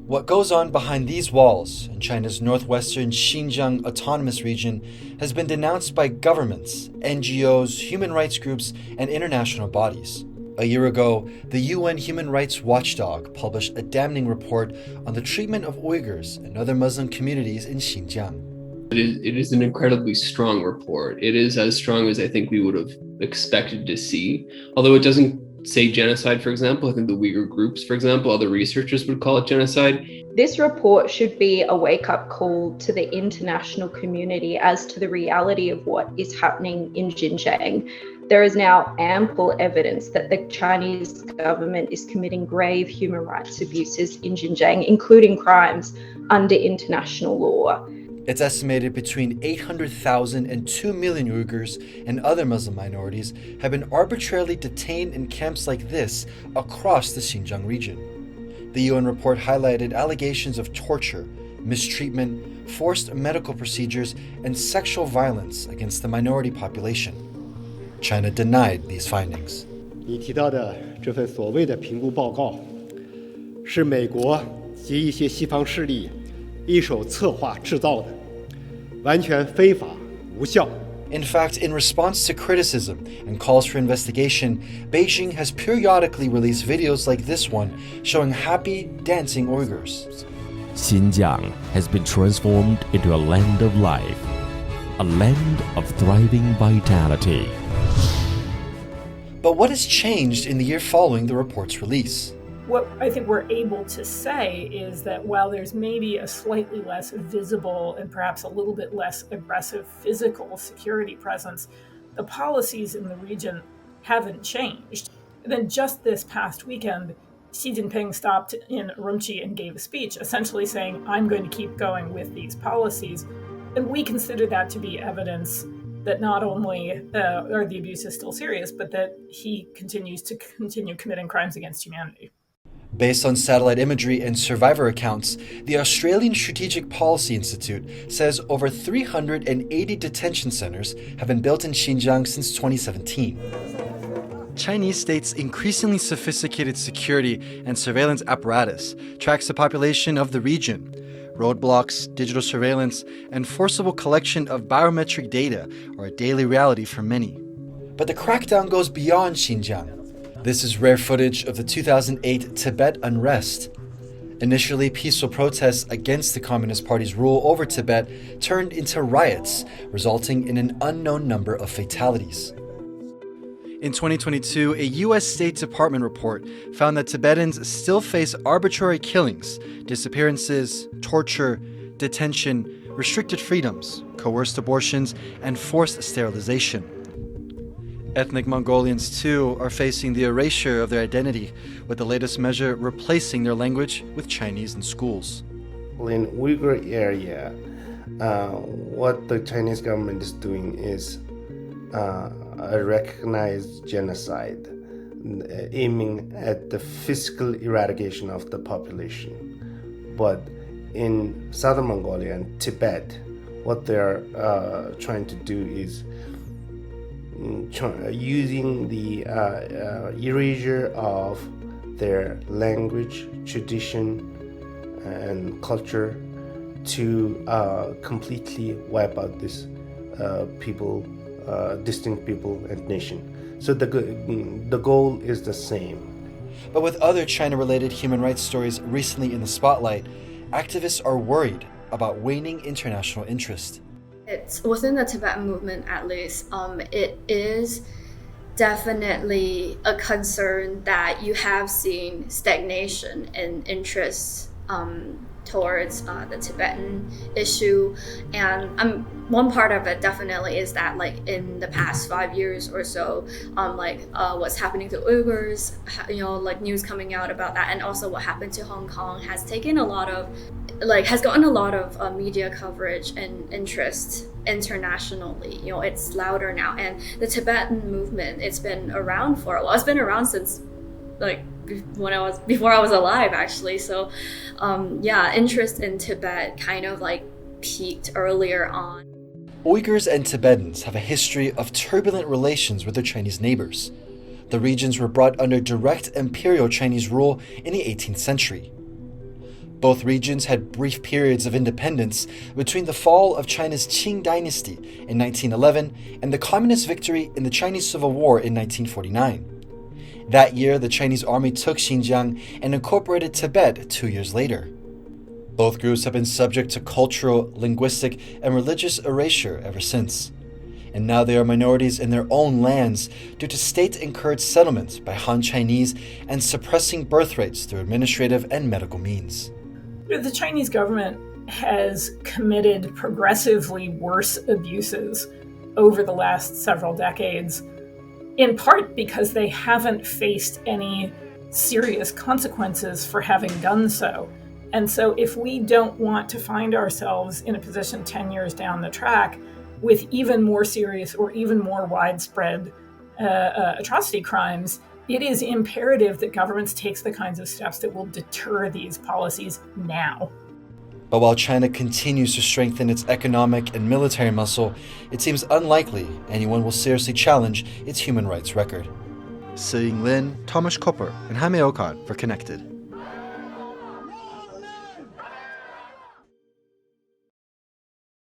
What goes on behind these walls in China's northwestern Xinjiang autonomous region has been denounced by governments, NGOs, human rights groups, and international bodies. A year ago, the UN human rights watchdog published a damning report on the treatment of Uyghurs and other Muslim communities in Xinjiang. It is an incredibly strong report. It is as strong as I think we would have expected to see. Although it doesn't say genocide, for example, I think the Uyghur groups, for example, other researchers would call it genocide. This report should be a wake-up call to the international community as to the reality of what is happening in Xinjiang. There is now ample evidence that the Chinese government is committing grave human rights abuses in Xinjiang, including crimes under international law. It's estimated between 800,000 and 2 million Uyghurs and other Muslim minorities have been arbitrarily detained in camps like this across the Xinjiang region. The UN report highlighted allegations of torture, mistreatment, forced medical procedures, and sexual violence against the minority population. China denied these findings. 你提到的这份所谓的评估报告，是美国及一些西方势力一手策划制造的，完全非法无效。 In fact, in response to criticism and calls for investigation, Beijing has periodically released videos like this one showing happy, dancing Uyghurs. Xinjiang has been transformed into a land of life, a land of thriving vitality. But what has changed in the year following the report's release? What I think we're able to say is that while there's maybe a slightly less visible and perhaps a little bit less aggressive physical security presence, the policies in the region haven't changed. And then just this past weekend, Xi Jinping stopped in Urumqi and gave a speech, essentially saying, I'm going to keep going with these policies. And we consider that to be evidence that not only are the abuses still serious, but that he continues to continue committing crimes against humanity. Based on satellite imagery and survivor accounts, the Australian Strategic Policy Institute says over 380 detention centers have been built in Xinjiang since 2017. Chinese state's increasingly sophisticated security and surveillance apparatus tracks the population of the region. Roadblocks, digital surveillance, and forcible collection of biometric data are a daily reality for many. But the crackdown goes beyond Xinjiang. This is rare footage of the 2008 Tibet unrest. Initially, peaceful protests against the Communist Party's rule over Tibet turned into riots, resulting in an unknown number of fatalities. In 2022, a U.S. State Department report found that Tibetans still face arbitrary killings, disappearances, torture, detention, restricted freedoms, coerced abortions, and forced sterilization. Ethnic Mongolians, too, are facing the erasure of their identity, with the latest measure replacing their language with Chinese in schools. In Uyghur area, what the Chinese government is doing is a recognized genocide, aiming at the physical eradication of the population. But in southern Mongolia and Tibet, what they're trying to do is using the erasure of their language, tradition, and culture to completely wipe out this people, distinct people and nation. So the goal is the same. But with other China-related human rights stories recently in the spotlight, activists are worried about waning international interest. It's within the Tibetan movement, at least, it is definitely a concern that you have seen stagnation in interest towards the Tibetan issue. And one part of it definitely is that, like, in the past 5 years or so, what's happening to Uyghurs, like news coming out about that, and also what happened to Hong Kong has taken a lot of, has gotten a lot of media coverage and interest internationally. It's louder now. And the Tibetan movement, it's been around for a while. It's been around since before I was alive, actually. So interest in Tibet kind of peaked earlier on. Uyghurs and Tibetans have a history of turbulent relations with their Chinese neighbors. The regions were brought under direct imperial Chinese rule in the 18th century. Both regions had brief periods of independence between the fall of China's Qing dynasty in 1911 and the communist victory in the Chinese Civil War in 1949. That year, the Chinese army took Xinjiang and incorporated Tibet 2 years later. Both groups have been subject to cultural, linguistic, and religious erasure ever since. And now they are minorities in their own lands due to state-encouraged settlements by Han Chinese and suppressing birth rates through administrative and medical means. The Chinese government has committed progressively worse abuses over the last several decades, in part because they haven't faced any serious consequences for having done so. And so if we don't want to find ourselves in a position 10 years down the track with even more serious or even more widespread atrocity crimes, it is imperative that governments take the kinds of steps that will deter these policies now. But while China continues to strengthen its economic and military muscle, it seems unlikely anyone will seriously challenge its human rights record. Siying Lin, Thomas Kopper, and Jaime Okan for Connected.